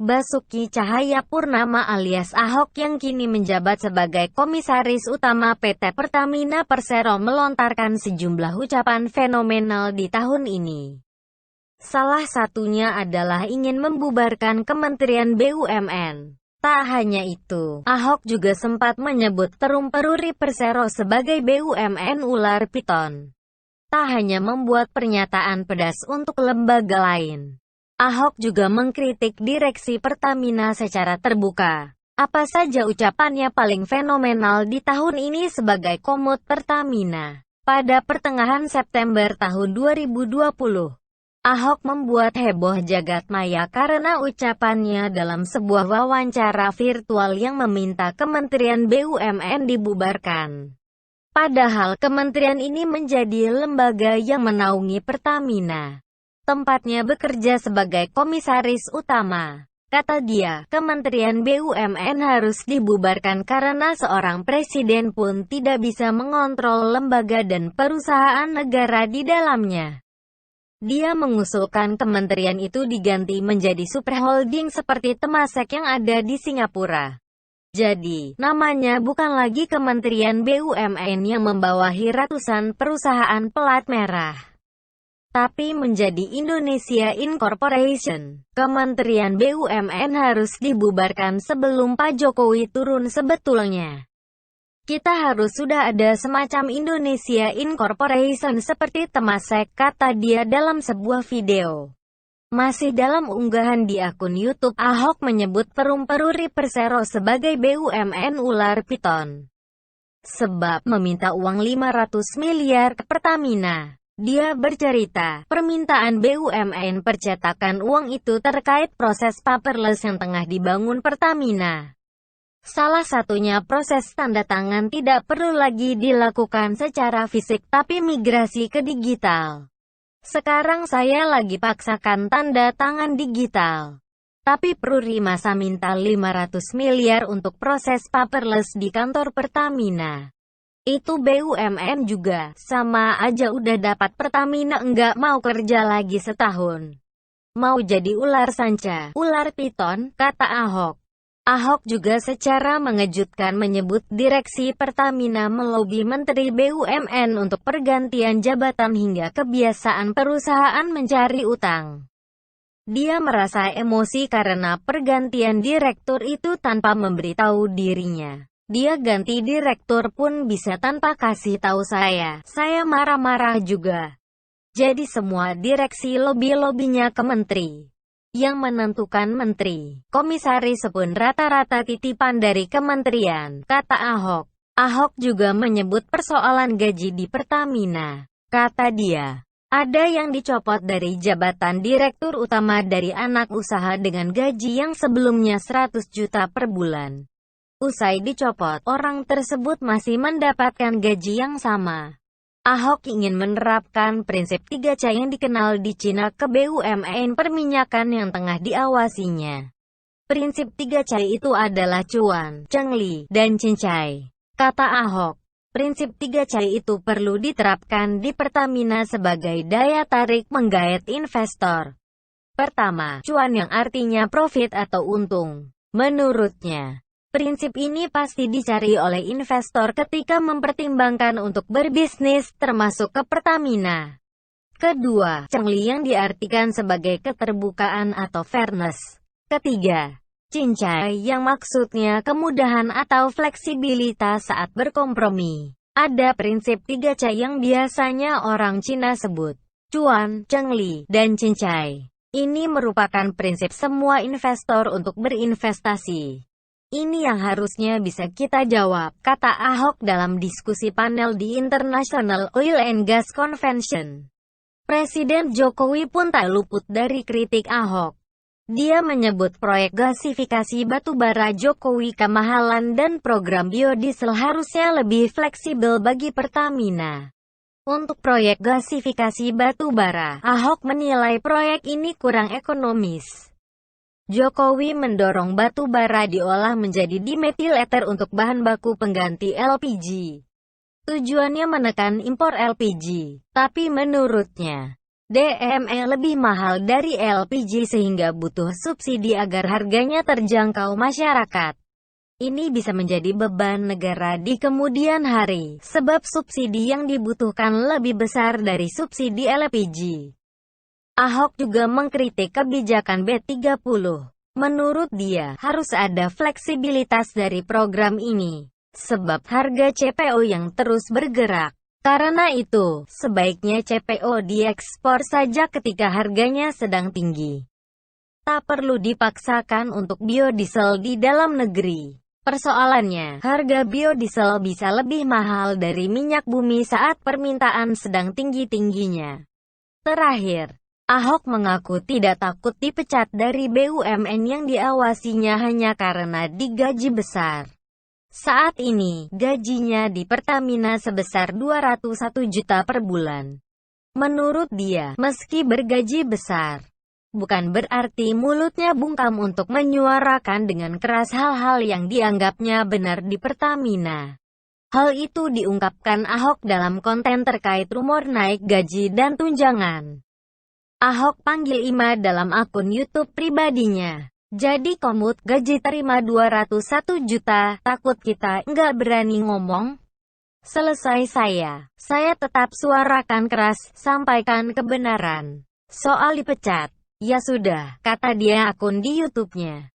Basuki Cahayapurnama alias Ahok yang kini menjabat sebagai Komisaris Utama PT Pertamina Persero melontarkan sejumlah ucapan fenomenal di tahun ini. Salah satunya adalah ingin membubarkan Kementerian BUMN. Tak hanya itu, Ahok juga sempat menyebut Perum Peruri Persero sebagai BUMN ular piton. Tak hanya membuat pernyataan pedas untuk lembaga lain, Ahok juga mengkritik direksi Pertamina secara terbuka. Apa saja ucapannya paling fenomenal di tahun ini sebagai Komut Pertamina? Pada pertengahan September tahun 2020, Ahok membuat heboh jagat maya karena ucapannya dalam sebuah wawancara virtual yang meminta Kementerian BUMN dibubarkan. Padahal kementerian ini menjadi lembaga yang menaungi Pertamina. Tempatnya bekerja sebagai komisaris utama. Kata dia, Kementerian BUMN harus dibubarkan karena seorang presiden pun tidak bisa mengontrol lembaga dan perusahaan negara di dalamnya. Dia mengusulkan kementerian itu diganti menjadi superholding seperti Temasek yang ada di Singapura. Jadi, namanya bukan lagi Kementerian BUMN yang membawahi ratusan perusahaan pelat merah, tapi menjadi Indonesia Incorporation. Kementerian BUMN harus dibubarkan sebelum Pak Jokowi turun sebetulnya. Kita harus sudah ada semacam Indonesia Incorporation seperti Temasek, kata dia dalam sebuah video. Masih dalam unggahan di akun YouTube, Ahok menyebut Perum Peruri Persero sebagai BUMN ular piton. Sebab meminta uang 500 miliar ke Pertamina. Dia bercerita, permintaan BUMN percetakan uang itu terkait proses paperless yang tengah dibangun Pertamina. Salah satunya proses tanda tangan tidak perlu lagi dilakukan secara fisik tapi migrasi ke digital. Sekarang saya lagi paksakan tanda tangan digital. Tapi Peruri masa minta 500 miliar untuk proses paperless di kantor Pertamina. Itu BUMN juga, sama aja udah dapat Pertamina enggak mau kerja lagi setahun. Mau jadi ular sanca, ular piton, kata Ahok. Ahok juga secara mengejutkan menyebut direksi Pertamina melobi Menteri BUMN untuk pergantian jabatan hingga kebiasaan perusahaan mencari utang. Dia merasa emosi karena pergantian direktur itu tanpa memberitahu dirinya. Dia ganti direktur pun bisa tanpa kasih tahu saya. Saya marah-marah juga. Jadi semua direksi lobi-lobinya ke menteri. Yang menentukan menteri, komisaris pun rata-rata titipan dari kementerian, kata Ahok. Ahok juga menyebut persoalan gaji di Pertamina. Kata dia, ada yang dicopot dari jabatan direktur utama dari anak usaha dengan gaji yang sebelumnya 100 juta per bulan. Usai dicopot, orang tersebut masih mendapatkan gaji yang sama. Ahok ingin menerapkan prinsip 3C yang dikenal di Cina ke BUMN perminyakan yang tengah diawasinya. Prinsip 3C itu adalah cuan, cengli, dan cincai. Kata Ahok, prinsip 3C itu perlu diterapkan di Pertamina sebagai daya tarik menggait investor. Pertama, cuan yang artinya profit atau untung. Menurutnya, prinsip ini pasti dicari oleh investor ketika mempertimbangkan untuk berbisnis, termasuk ke Pertamina. Kedua, cengli yang diartikan sebagai keterbukaan atau fairness. Ketiga, cincai yang maksudnya kemudahan atau fleksibilitas saat berkompromi. Ada prinsip 3C yang biasanya orang Cina sebut cuan, cengli, dan cincai. Ini merupakan prinsip semua investor untuk berinvestasi. Ini yang harusnya bisa kita jawab, kata Ahok dalam diskusi panel di International Oil and Gas Convention. Presiden Jokowi pun tak luput dari kritik Ahok. Dia menyebut proyek gasifikasi batubara Jokowi kemahalan dan program biodiesel harusnya lebih fleksibel bagi Pertamina. Untuk proyek gasifikasi batubara, Ahok menilai proyek ini kurang ekonomis. Jokowi mendorong batu bara diolah menjadi dimetil ether untuk bahan baku pengganti LPG. Tujuannya menekan impor LPG. Tapi menurutnya, DME lebih mahal dari LPG sehingga butuh subsidi agar harganya terjangkau masyarakat. Ini bisa menjadi beban negara di kemudian hari, sebab subsidi yang dibutuhkan lebih besar dari subsidi LPG. Ahok juga mengkritik kebijakan B30. Menurut dia, harus ada fleksibilitas dari program ini, sebab harga CPO yang terus bergerak. Karena itu, sebaiknya CPO diekspor saja ketika harganya sedang tinggi. Tak perlu dipaksakan untuk biodiesel di dalam negeri. Persoalannya, harga biodiesel bisa lebih mahal dari minyak bumi saat permintaan sedang tinggi-tingginya. Terakhir, Ahok mengaku tidak takut dipecat dari BUMN yang diawasinya hanya karena digaji besar. Saat ini, gajinya di Pertamina sebesar 201 juta per bulan. Menurut dia, meski bergaji besar, bukan berarti mulutnya bungkam untuk menyuarakan dengan keras hal-hal yang dianggapnya benar di Pertamina. Hal itu diungkapkan Ahok dalam konten terkait rumor naik gaji dan tunjangan. Ahok panggil Ima dalam akun YouTube pribadinya. Jadi komut, gaji terima 201 juta, takut kita nggak berani ngomong? Selesai saya tetap suarakan keras, sampaikan kebenaran. Soal dipecat, ya sudah, kata dia akun di YouTube-nya.